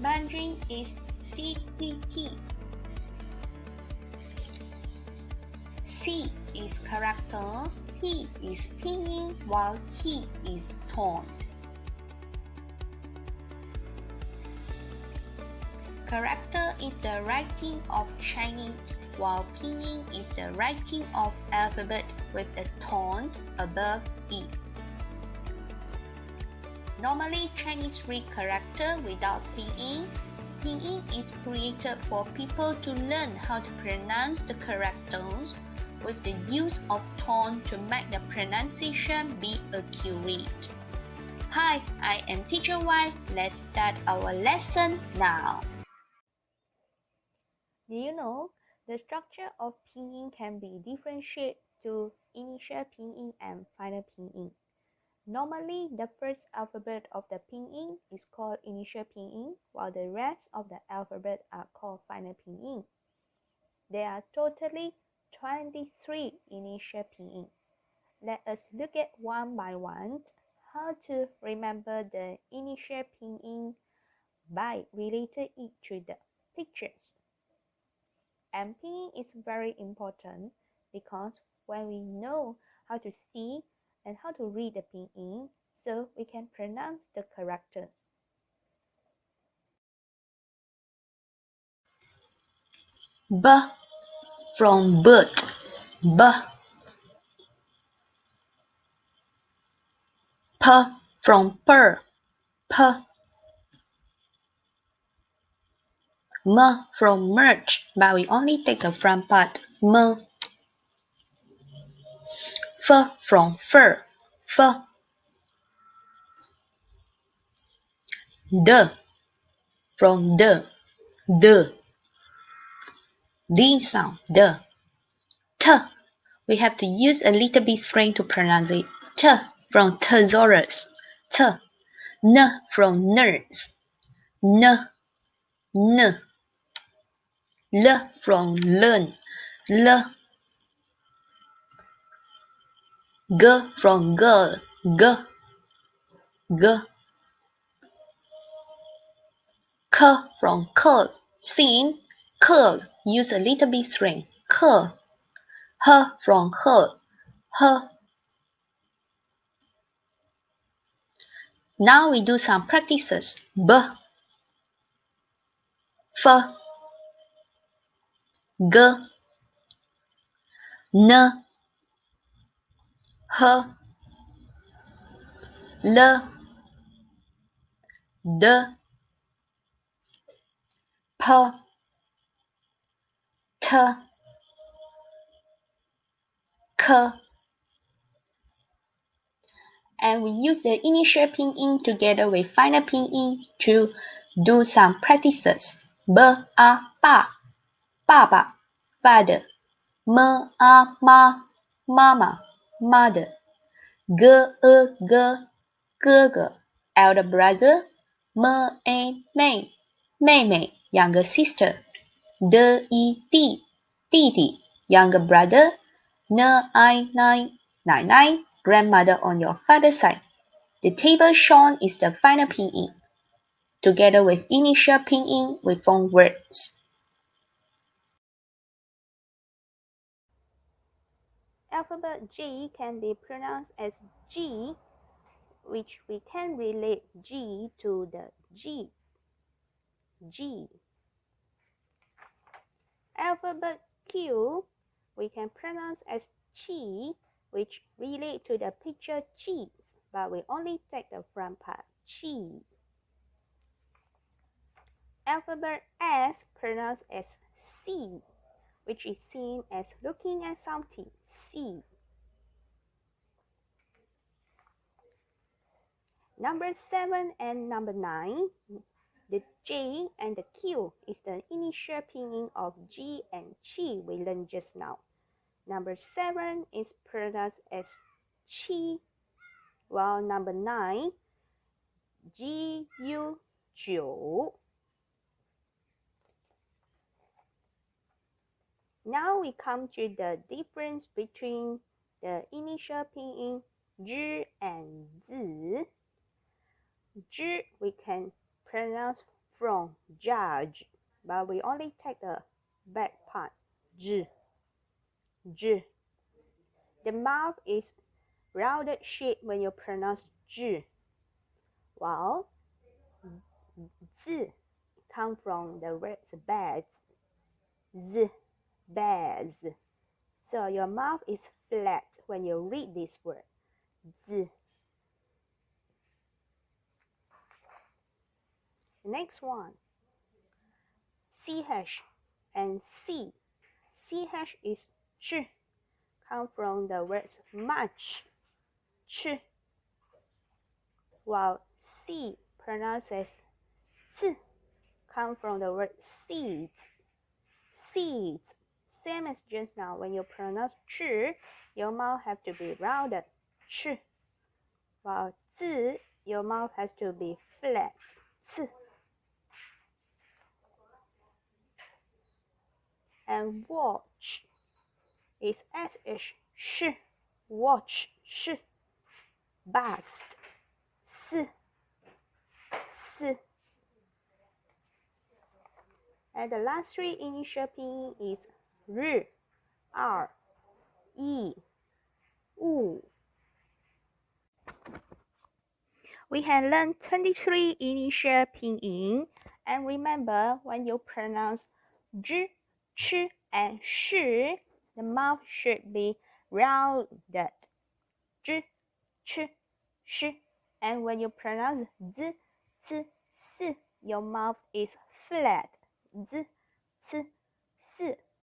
Mandarin is CPT. C is character, P is pinyin, while T is tone. Character is the writing of Chinese, while pinyin is the writing of alphabet with the tone above it. Normally, Chinese read character without pinyin. Pinyin is created for people to learn how to pronounce the characters with the use of tone to make the pronunciation be accurate. Hi, I am Teacher Y. Let's start our lesson now. Do you know the structure of pinyin can be differentiated to initial pinyin and final pinyin? Normally, the first alphabet of the pinyin is called initial pinyin, while the rest of the alphabet are called final pinyin. There are totally 23 initial pinyin. Let us look at one by one how to remember the initial pinyin by relating it to the pictures. And pinyin is very important because when we know how to see and how to read the pinyin, so we can pronounce the characters. B from bird, B. P from pearl, P. M from merge, but we only take the front part, M. F from fur, F. D from D. D sound, D. T, we have to use a little bit strength to pronounce it. T from thesaurus, T. N from nurse, N. N. L from learn, L. G from girl, G. G. K from curl, sing, curl, use a little bit strength, curl. H from her, H. Now we do some practices. B, F, G, N, H, L, D, P, T, K. And we use the initial pinyin together with final pinyin to do some practices. B, A, ba, Baba, father. M, A, ma, mama, mother. G, E, G, 哥哥 elder brother, M, A, 妹妹妹 younger sister, D, E, 弟弟 younger brother, N, I, 奶奶 grandmother on your father's side. The table shown is the final pinyin, together with initial pinyin with form words. Alphabet G can be pronounced as G, which we can relate G to the G. G. Alphabet Q we can pronounce as Chi, which relate to the picture cheese, but we only take the front part, Chi. Alphabet S pronounced as C, which is seen as looking at something, C. Number 7 and number 9, the J and the Q is the initial pinyin of G and Chi we learned just now. Number 7 is pronounced as Chi, while number 9, Gu, 九. Now we come to the difference between the initial pinyin zhi and zi. Zhi we can pronounce from judge, but we only take the back part. J. J. The mouth is rounded shape when you pronounce J, while Z come from the word beds. Z, beds. So your mouth is flat when you read this word. Z. Next one. CH and C. CH is ch, come from the words much, ch, while C pronounces c, come from the word seeds, seeds. Same as just now, when you pronounce ch, your mouth have to be rounded, ch, while z, your mouth has to be flat, c. And watch is sh, sh, watch, sh, bust, s, s. And the last three initial pinyin is r, r, e, u. We have learned 23 initial pinyin, and remember when you pronounce j, ch, and sh, the mouth should be rounded. J, ch, sh, and when you pronounce z, c, s, your mouth is flat. Z, c, s.